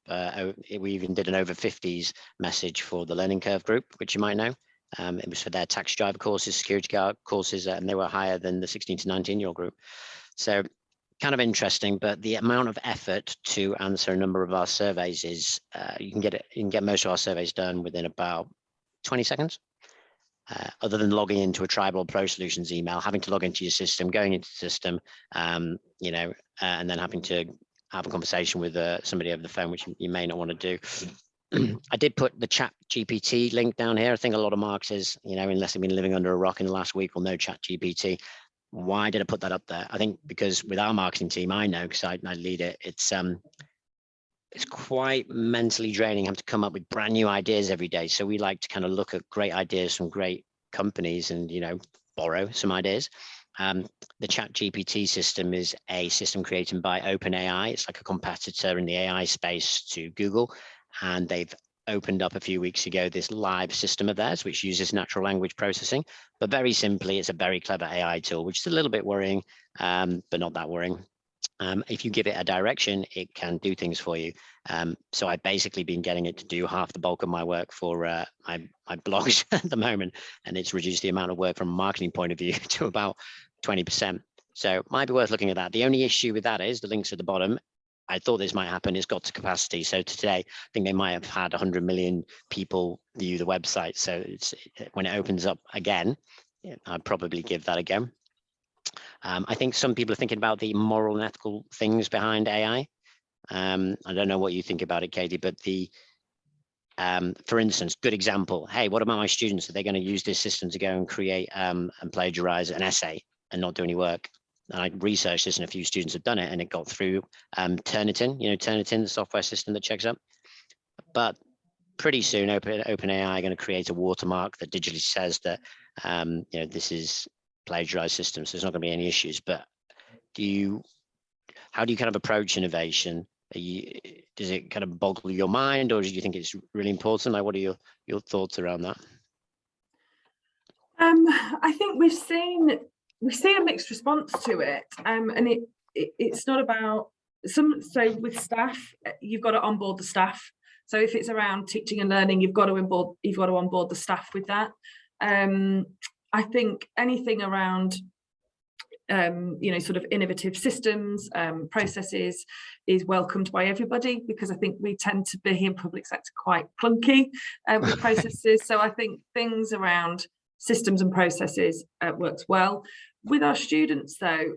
We even did an over 50s message for the Learning Curve group, which you might know. It was for their taxi driver courses, security guard courses, and they were higher than the 16 to 19-year-old group. So kind of interesting, but the amount of effort to answer a number of our surveys is, you can get most of our surveys done within about 20 seconds. other than logging into a Tribal Pro Solutions email, having to log into your system, going into the system, you know, and then having to have a conversation with somebody over the phone, which you may not want to do. I did put the Chat GPT link down here. I think a lot of marketers, you know, unless they've been living under a rock in the last week, will know Chat GPT. Why did I put that up there? I think because with our marketing team, I know, because I lead it, it's quite mentally draining having to come up with brand new ideas every day. So we like to kind of look at great ideas from great companies and, you know, borrow some ideas. The Chat GPT system is a system created by OpenAI. It's like a competitor in the AI space to Google. And they've opened up a few weeks ago this live system of theirs, which uses natural language processing. But very simply, it's a very clever AI tool, which is a little bit worrying, but not that worrying. If you give it a direction, it can do things for you. So I've basically been getting it to do half the bulk of my work for my blogs at the moment, and it's reduced the amount of work from a marketing point of view to about 20%. So might be worth looking at that. The only issue with that is the links at the bottom. I thought this might happen. It's got to capacity. So today, I think they might have had 100 million people view the website. So when it opens up again, I'd probably give that a go. I think some people are thinking about the moral and ethical things behind AI. I don't know what you think about it, Katie, but for instance, good example. Hey, what about my students? Are they going to use this system to go and create and plagiarize an essay and not do any work? And I researched this, and a few students have done it, and it got through Turnitin. You know, Turnitin, the software system that checks up. But pretty soon, OpenAI are going to create a watermark that digitally says that you know, this is plagiarized system, so there's not going to be any issues. But how do you kind of approach innovation? Does it kind of boggle your mind, or do you think it's really important? Like, what are your thoughts around that? I think we see a mixed response to it, and it's not about so with staff, you've got to onboard the staff. So if it's around teaching and learning, you've got to onboard the staff with that. I think anything around you know, sort of innovative systems, processes is welcomed by everybody, because I think we tend to be in public sector quite clunky with processes. So I think things around systems and processes works well. With our students, though,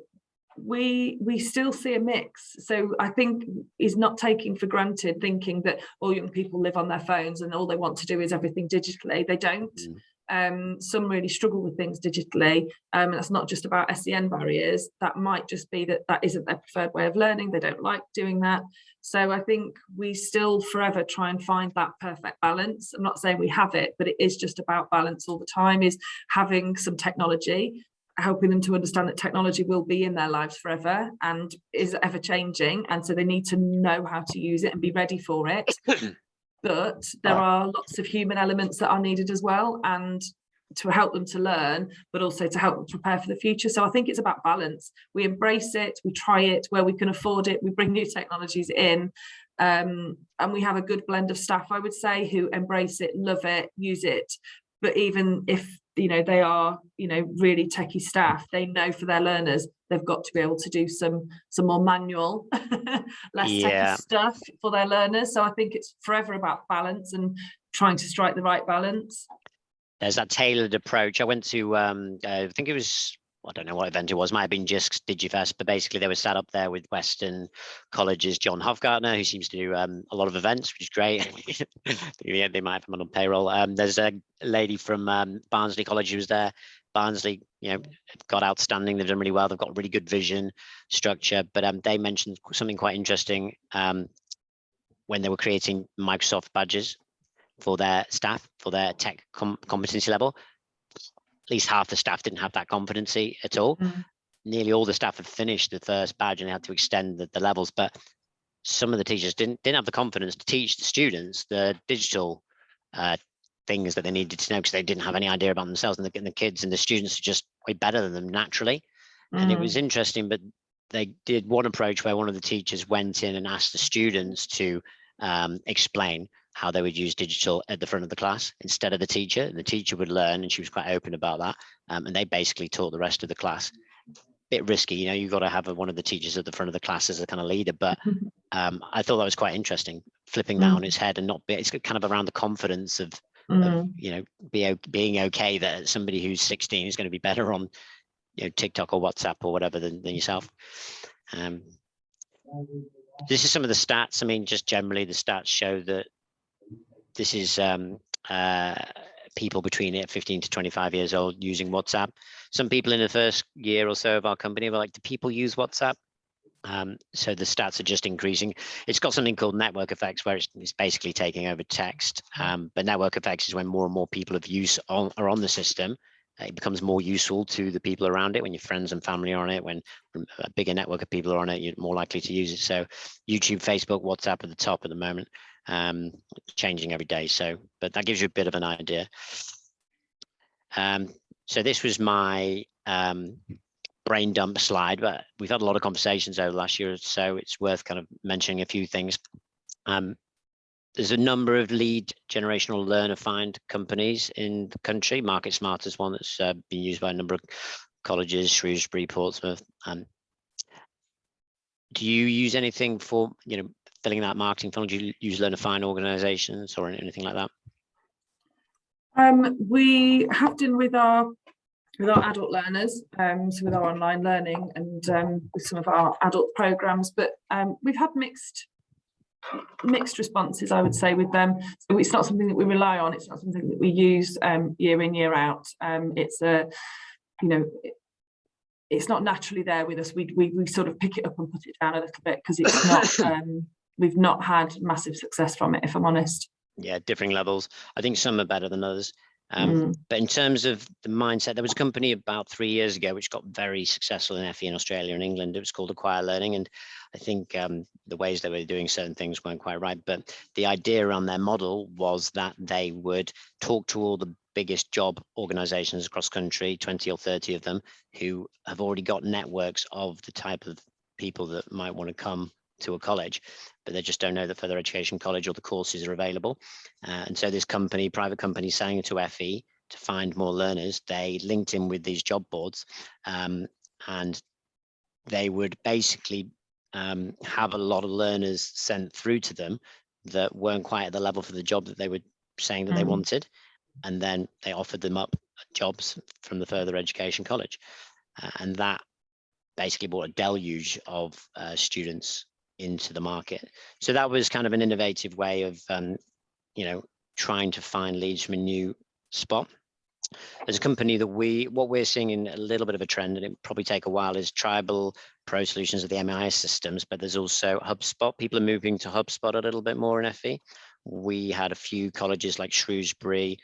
we still see a mix. So I think is not taking for granted thinking that all young people live on their phones and all they want to do is everything digitally. They don't. Some really struggle with things digitally, and that's not just about SEN barriers. That might just be that isn't their preferred way of learning. They don't like doing that. So I think we still forever try and find that perfect balance. I'm not saying we have it, but it is just about balance all the time, is having some technology, helping them to understand that technology will be in their lives forever and is ever changing, and so they need to know how to use it and be ready for it. But there are lots of human elements that are needed as well, and to help them to learn, but also to help them prepare for the future. So I think it's about balance. We embrace it, we try it where we can afford it, we bring new technologies in, and we have a good blend of staff, I would say, who embrace it, love it, use it. But even if, you know, they are, you know, really techie staff, they know for their learners they've got to be able to do some more manual, less techie stuff for their learners. So I think it's forever about balance and trying to strike the right balance. There's that tailored approach. I went to I think it was, I don't know what event it was, might have been just Digifest, but basically they were sat up there with Western College's John Hofgartner, who seems to do a lot of events, which is great. Yeah, they might have him on payroll. There's a lady from Barnsley College who was there. Barnsley, you know, got outstanding. They've done really well. They've got really good vision, structure. But they mentioned something quite interesting when they were creating Microsoft badges for their staff, for their tech competency level. At least half the staff didn't have that competency at all. Nearly all the staff had finished the first badge and they had to extend the levels, but some of the teachers didn't have the confidence to teach the students the digital things that they needed to know, because they didn't have any idea about themselves, and the kids and the students are just way better than them naturally. And it was interesting, but they did one approach where one of the teachers went in and asked the students to explain how they would use digital at the front of the class instead of the teacher. The teacher would learn, and she was quite open about that. And they basically taught the rest of the class. Bit risky, you know, you've got to have one of the teachers at the front of the class as a kind of leader, but I thought that was quite interesting, flipping that on its head, and not be, it's kind of around the confidence of being okay that somebody who's 16 is going to be better on TikTok or WhatsApp or whatever than yourself. This is some of the stats. I mean, just generally the stats show that this is people between 15 to 25 years old using WhatsApp. Some people in the first year or so of our company were like, do people use WhatsApp? So the stats are just increasing. It's got something called network effects, where it's basically taking over text. But network effects is when more and more people are on the system. It becomes more useful to the people around it. When your friends and family are on it, when a bigger network of people are on it, you're more likely to use it. So YouTube, Facebook, WhatsApp at the top at the moment, changing every day. So, but that gives you a bit of an idea. So this was my brain dump slide, but we've had a lot of conversations over the last year or so. It's worth kind of mentioning a few things. There's a number of lead generational learner find companies in the country. MarketSmart is one that's been used by a number of colleges, Shrewsbury, Portsmouth. Do you use anything for filling out marketing funnel? Do you use learner find organizations or anything like that? We have done with our adult learners, so with our online learning and with some of our adult programs, but we've had mixed responses, I would say, with them. So it's not something that we rely on. It's not something that we use year in, year out. It's it's not naturally there with us. We sort of pick it up and put it down a little bit because it's not. We've not had massive success from it, if I'm honest. Yeah, differing levels. I think some are better than others. But in terms of the mindset, there was a company about 3 years ago which got very successful in FE in Australia and England. It was called Acquire Learning, and I think the ways they were doing certain things weren't quite right. But the idea around their model was that they would talk to all the biggest job organizations across the country, 20 or 30 of them, who have already got networks of the type of people that might want to come to a college, but they just don't know that further education college or the courses are available. And so this company, private company, selling to FE to find more learners, they linked in with these job boards, and they would basically have a lot of learners sent through to them that weren't quite at the level for the job that they were saying that they wanted. And then they offered them up jobs from the further education college. And that basically brought a deluge of students into the market. So that was kind of an innovative way of trying to find leads from a new spot. As a company that what we're seeing in a little bit of a trend, and it probably take a while, is Tribal Pro Solutions of the MIS systems, but there's also HubSpot. People are moving to HubSpot a little bit more in FE. We had a few colleges like Shrewsbury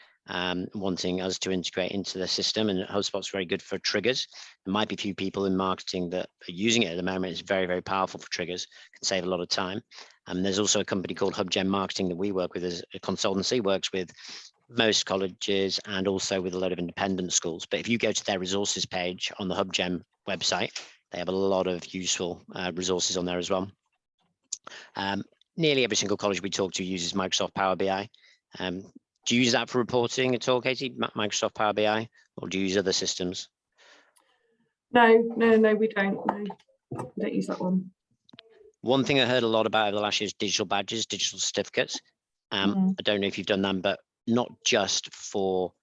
wanting us to integrate into the system, and HubSpot's very good for triggers. There might be a few people in marketing that are using it at the moment. It's very, very powerful for triggers, can save a lot of time. There's also a company called HubGen Marketing that we work with as a consultancy, works with most colleges and also with a lot of independent schools. But if you go to their resources page on the HubGen website, they have a lot of useful resources on there as well. Nearly every single college we talk to uses Microsoft Power BI. Do you use that for reporting at all, Katie, Microsoft Power BI, or do you use other systems? No, we don't. No, we don't use that one. One thing I heard a lot about over the last year is digital badges, digital certificates. I don't know if you've done them, but not just for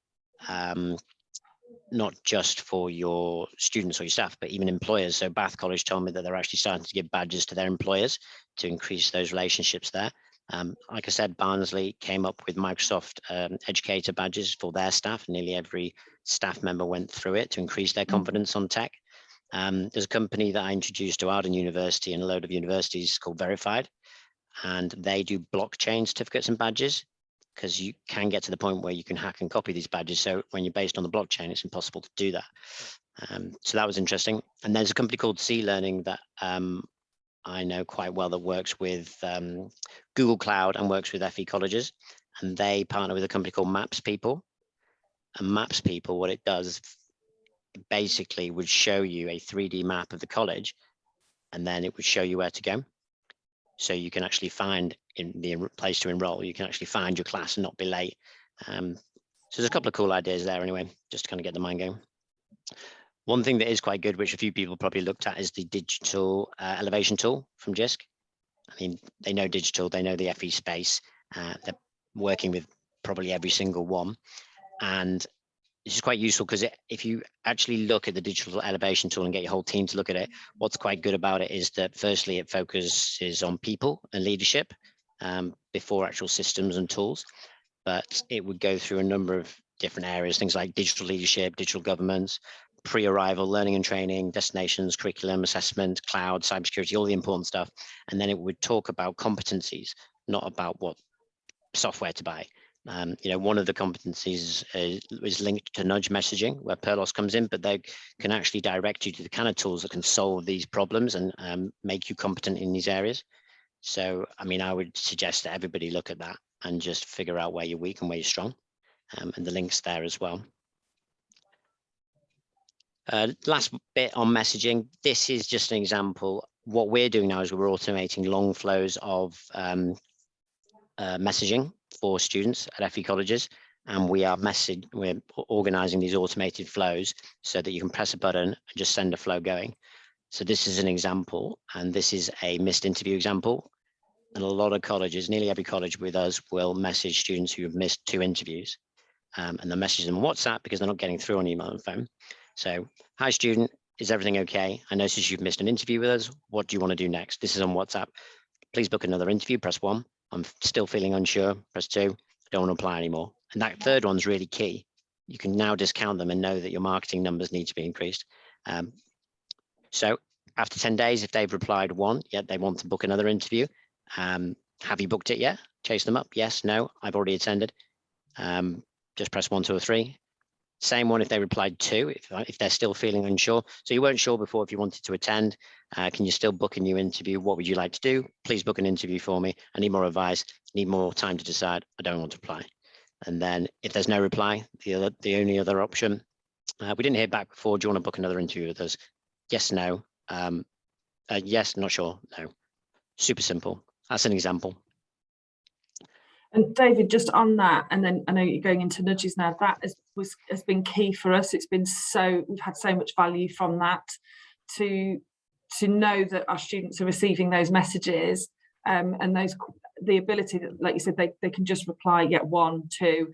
your students or your staff, but even employers. So Bath College told me that they're actually starting to give badges to their employers to increase those relationships there. Like I said, Barnsley came up with Microsoft Educator badges for their staff. Nearly every staff member went through it to increase their confidence on tech. There's a company that I introduced to Arden University and a load of universities called Verified, and they do blockchain certificates and badges, because you can get to the point where you can hack and copy these badges. So when you're based on the blockchain, it's impossible to do that. So that was interesting. And there's a company called C Learning that I know quite well that works with Google Cloud and works with FE colleges. And they partner with a company called Maps People. And Maps People, what it does, it basically would show you a 3D map of the college, and then it would show you where to go. So you can actually find in the place to enroll, you can actually find your class and not be late. So there's a couple of cool ideas there anyway, just to kind of get the mind going. One thing that is quite good, which a few people probably looked at, is the digital elevation tool from JISC. I mean, they know digital, they know the FE space. They're working with probably every single one. And this is quite useful because if you actually look at the digital elevation tool and get your whole team to look at it, what's quite good about it is that firstly, it focuses on people and leadership before actual systems and tools, but it would go through a number of different areas, things like digital leadership, digital governance, pre-arrival learning and training, destinations, curriculum, assessment, cloud, cybersecurity, all the important stuff. And then it would talk about competencies, not about what software to buy. One of the competencies is linked to nudge messaging, where Perlos comes in, but they can actually direct you to the kind of tools that can solve these problems and make you competent in these areas. So, I would suggest that everybody look at that and just figure out where you're weak and where you're strong. And the link's there as well. Last bit on messaging. This is just an example. What we're doing now is we're automating long flows of messaging for students at FE colleges, and we're organizing these automated flows so that you can press a button and just send a flow going. So this is an example, and this is a missed interview example. And a lot of colleges, nearly every college with us, will message students who have missed 2 interviews, and they'll message them on WhatsApp because they're not getting through on email and phone. So, hi student, is everything okay? I noticed you've missed an interview with us. What do you want to do next? This is on WhatsApp. Please book another interview, press 1. I'm still feeling unsure, press 2. I don't want to apply anymore. And that third one's really key. You can now discount them and know that your marketing numbers need to be increased. So after 10 days, if they've replied 1, yet they want to book another interview, have you booked it yet? Chase them up. Yes, no, I've already attended. Just press 1, 2, or 3. Same one if they replied 2, if they're still feeling unsure. So you weren't sure before if you wanted to attend. Can you still book a new interview? What would you like to do? Please book an interview for me. I need more advice. Need more time to decide. I don't want to apply. And then if there's no reply, the only other option, we didn't hear back before. Do you want to book another interview with us? Yes, no. Yes, not sure. No. Super simple. That's an example. And David, just on that, and then I know you're going into nudges now, that has been key for us. It's been we've had so much value from that to know that our students are receiving those messages, and the ability that, like you said, they can just reply, 1, 2,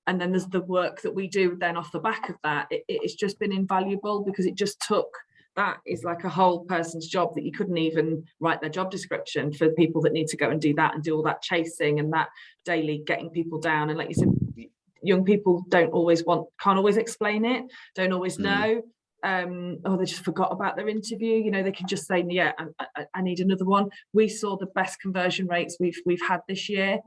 and then there's the work that we do then off the back of that. It's just been invaluable because it just took, that is like a whole person's job that you couldn't even write their job description for people that need to go and do that and do all that chasing and that daily getting people down. And like you said, young people can't always explain it, don't always know. They just forgot about their interview. They can just say, yeah, I need another one. We saw the best conversion rates we've had this year.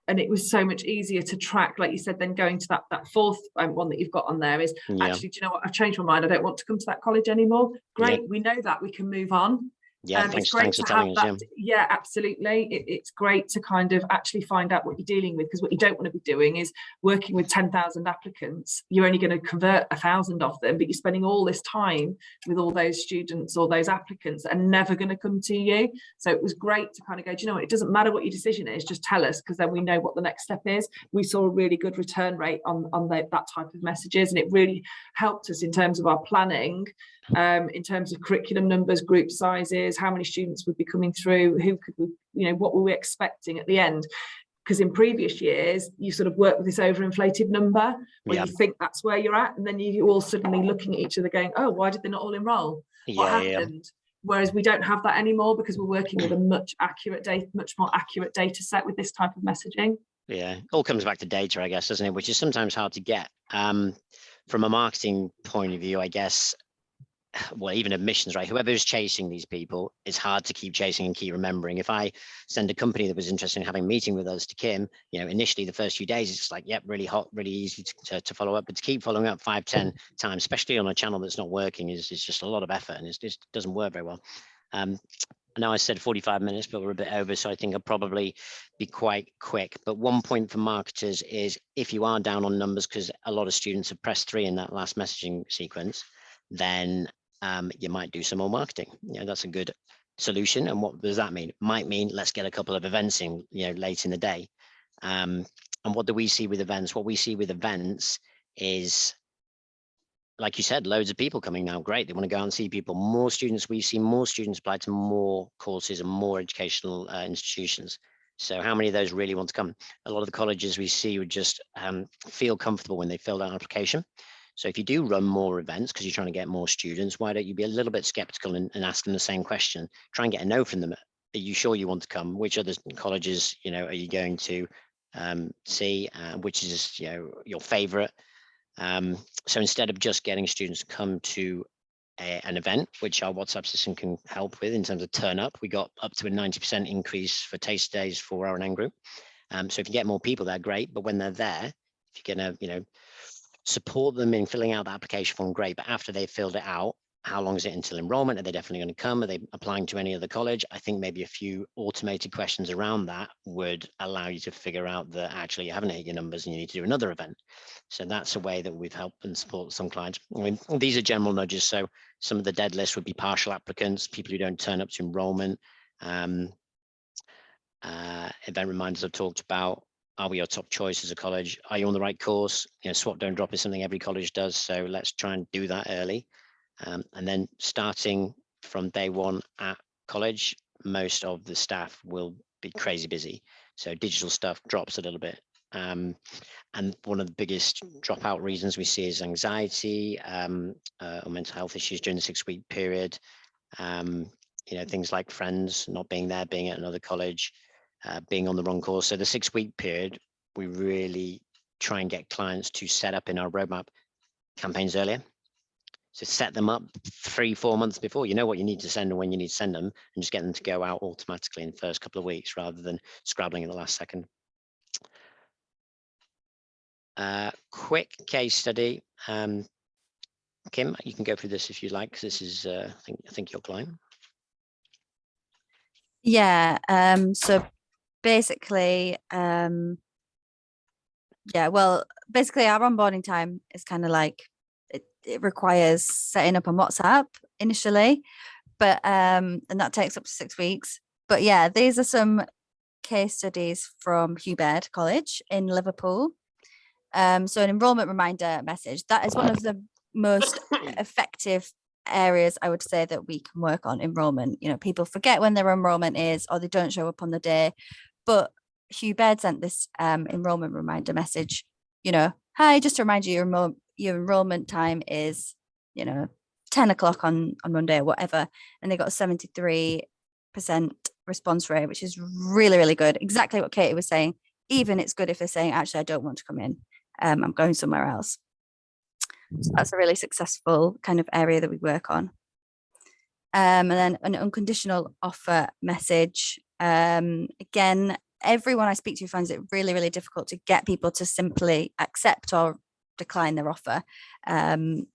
And it was so much easier to track, like you said, then going to that fourth one that you've got on there is, actually, do you know what? I've changed my mind. I don't want to come to that college anymore. Great. We know that we can move on. Yeah, thanks for telling us. Yeah, absolutely. It's great to kind of actually find out what you're dealing with, because what you don't want to be doing is working with 10,000 applicants. You're only going to convert 1,000 of them, but you're spending all this time with all those students or those applicants that are never going to come to you. So it was great to kind of go, do you know what? It doesn't matter what your decision is, just tell us, because then we know what the next step is. We saw a really good return rate on that type of messages, and it really helped us in terms of our planning. In terms of curriculum numbers, group sizes, how many students would be coming through, who could we, what were we expecting at the end? Because in previous years, you sort of work with this overinflated number where you think that's where you're at, and then you all suddenly looking at each other going, oh, why did they not all enroll? What happened? Whereas we don't have that anymore, because we're working with a much more accurate data set with this type of messaging. Yeah, it all comes back to data, I guess, doesn't it? Which is sometimes hard to get. From a marketing point of view, I guess, well, even admissions, right? Whoever's chasing these people, it's hard to keep chasing and keep remembering. If I send a company that was interested in having a meeting with us to Kim, initially the first few days, it's like, yep, really hot, really easy to follow up. But to keep following up 5, 10 times, especially on a channel that's not working, is just a lot of effort, and it just doesn't work very well. I know I said 45 minutes, but we're a bit over, so I think I'll probably be quite quick. But one point for marketers is, if you are down on numbers, because a lot of students have pressed 3 in that last messaging sequence, then you might do some more marketing. That's a good solution. And what does that mean? Might mean let's get a couple of events in, late in the day. And what do we see with events? What we see with events is, like you said, loads of people coming now. Great. They want to go out and see people. More students. We've seen more students apply to more courses and more educational institutions. So how many of those really want to come? A lot of the colleges we see would just feel comfortable when they filled out an application. So if you do run more events because you're trying to get more students, why don't you be a little bit skeptical and ask them the same question? Try and get a no from them. Are you sure you want to come? Which other colleges, are you going to see? Which is, your favorite? So instead of just getting students to come to an event, which our WhatsApp system can help with in terms of turn up, we got up to a 90% increase for taste days for our own group. So if you get more people, they're great. But when they're there, if you're going to, support them in filling out the application form, great. But after they've filled it out, how long is it until enrollment? Are they definitely going to come? Are they applying to any other college? I think maybe a few automated questions around that would allow you to figure out that actually you haven't hit your numbers and you need to do another event. So that's a way that we've helped and support some clients. I mean, these are general nudges. So some of the dead list would be partial applicants, people who don't turn up to enrollment. Event reminders I've talked about. Are we your top choice as a college? Are you on the right course? Swap, don't drop is something every college does. So let's try and do that early. And then starting from day one at college, most of the staff will be crazy busy. So digital stuff drops a little bit. And one of the biggest dropout reasons we see is anxiety or mental health issues during the 6-week period. Things like friends not being there, being at another college, being on the wrong course. So the 6-week period, we really try and get clients to set up in our roadmap campaigns earlier. So set them up 3-4 months before. You know what you need to send and when you need to send them, and just get them to go out automatically in the first couple of weeks rather than scrabbling in the last second. Quick case study. Kim, you can go through this if you like, because this is, I think your client. Yeah. So basically, basically our onboarding time is kind of like it requires setting up on WhatsApp initially, but and that takes up to 6 weeks. But yeah, these are some case studies from Hugh Baird College in Liverpool. So an enrollment reminder message, that is one of the most effective areas I would say that we can work on enrollment. People forget when their enrollment is, or they don't show up on the day. But Hugh Baird sent this enrollment reminder message, hi, just to remind you, your enrollment time is, 10 o'clock on Monday or whatever. And they got a 73% response rate, which is really, really good. Exactly what Katie was saying. Even it's good if they're saying, actually, I don't want to come in. I'm going somewhere else. So that's a really successful kind of area that we work on. And then an unconditional offer message. Again, everyone I speak to finds it really, really difficult to get people to simply accept or decline their offer. And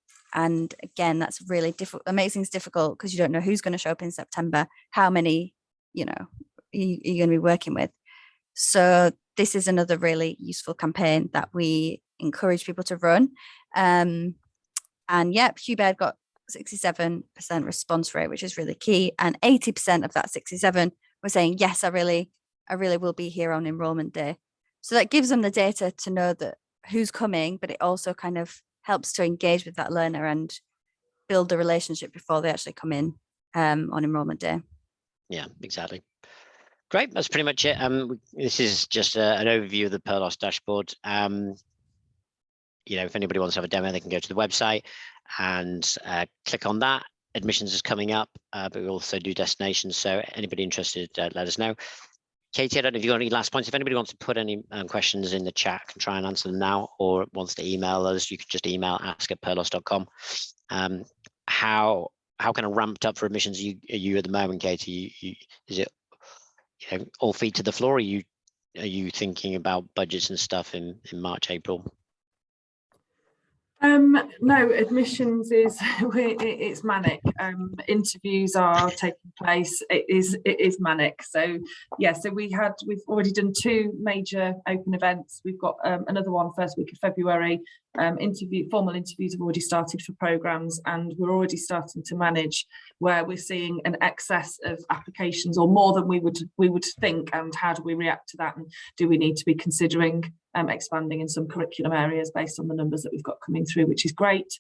again, that's really difficult. That makes things difficult because you don't know who's going to show up in September, how many, you're going to be working with. So this is another really useful campaign that we encourage people to run. And yep, Hugh Baird got 67% response rate, which is really key. And 80% of that 67 were saying, yes, I really will be here on enrollment day. So that gives them the data to know that who's coming, but it also kind of helps to engage with that learner and build a relationship before they actually come in on enrollment day. Yeah, exactly. Great, that's pretty much it. This is just an overview of the Perlos dashboard. If anybody wants to have a demo, they can go to the website and click on that. Admissions is coming up, but we also do destinations. So anybody interested, let us know. Katie, I don't know if you've got any last points. If anybody wants to put any questions in the chat, I can try and answer them now, or wants to email us, you can just email ask@perlos.com. How kind of ramped up for admissions are you at the moment, Katie? Is it all feet to the floor? Are you thinking about budgets and stuff in March, April? No, admissions it's manic. Interviews are taking place. It is manic. So yeah, so we've already done 2 major open events. We've got another one first week of February. Formal interviews have already started for programs, and we're already starting to manage where we're seeing an excess of applications, or more than we would think. And how do we react to that? And do we need to be considering expanding in some curriculum areas based on the numbers that we've got coming through, which is great.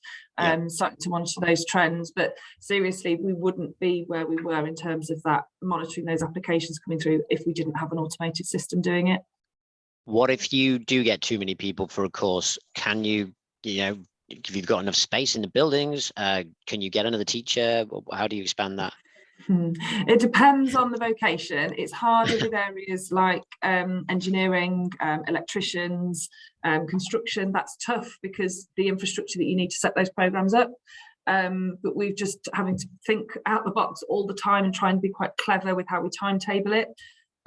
Starting to monitor those trends, but seriously, we wouldn't be where we were in terms of that, monitoring those applications coming through, if we didn't have an automated system doing it. What if you do get too many people for a course? Can you, if you've got enough space in the buildings, can you get another teacher? How do you expand that? It depends on the vocation. It's harder with areas like engineering, electricians, construction. That's tough because the infrastructure that you need to set those programs up. But we've just having to think out the box all the time and try and be quite clever with how we timetable it.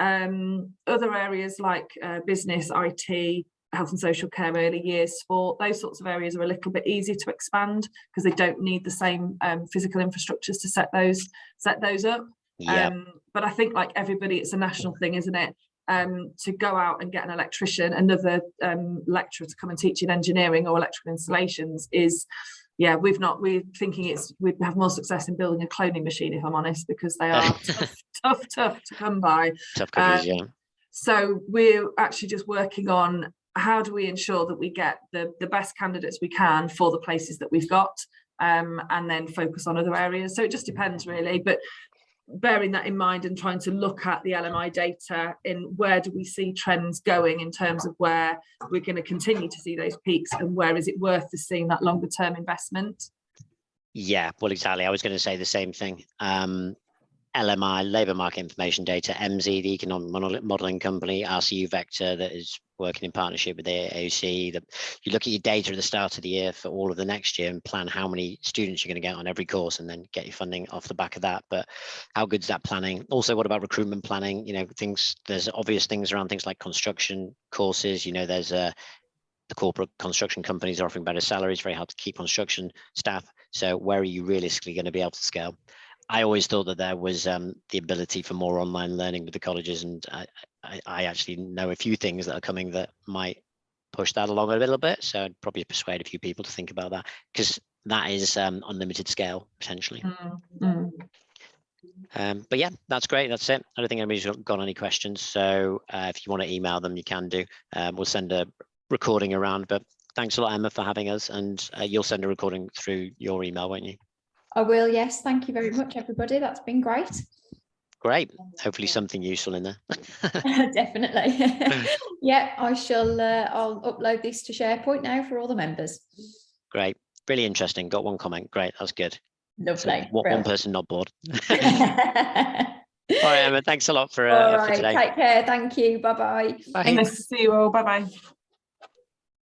Other areas like business, IT, health and social care, early years, sport, those sorts of areas are a little bit easier to expand because they don't need the same physical infrastructures to set those up. But I think, like everybody, it's a national thing, isn't it? To go out and get an electrician, another lecturer to come and teach in engineering or electrical installations is, we're thinking we'd have more success in building a cloning machine, if I'm honest, because they are tough to come by. Tough cookies, So we're actually just working on how do we ensure that we get the best candidates we can for the places that we've got, and then focus on other areas. So it just depends really, but bearing that in mind and trying to look at the LMI data in where do we see trends going in terms of where we're going to continue to see those peaks and where is it worth us seeing that longer term investment. Yeah, well, exactly. I was going to say the same thing. LMI, labour market information data, MZ, the economic modelling company, RCU Vector, that is working in partnership with the AOC. You look at your data at the start of the year for all of the next year and plan how many students you're going to get on every course and then get your funding off the back of that. But how good is that planning? Also, what about recruitment planning? There's obvious things around things like construction courses. There's the corporate construction companies are offering better salaries, very hard to keep construction staff. So where are you realistically going to be able to scale? I always thought that there was the ability for more online learning with the colleges, and I actually know a few things that are coming that might push that along a little bit. So I'd probably persuade a few people to think about that, because that is unlimited scale potentially. But yeah, that's great. That's it. I don't think anybody's got any questions. So if you want to email them, you can do. We'll send a recording around. But thanks a lot, Emma, for having us, and you'll send a recording through your email, won't you? I will, yes. Thank you very much, everybody. That's been great. Great. Hopefully something useful in there. Definitely. Yeah, I'll upload this to SharePoint now for all the members. Great. Really interesting. Got one comment. Great. That's good. Lovely. So one person not bored. All right, Emma. Thanks a lot for today. Take care. Thank you. Bye-bye. Nice to see you all. Bye-bye.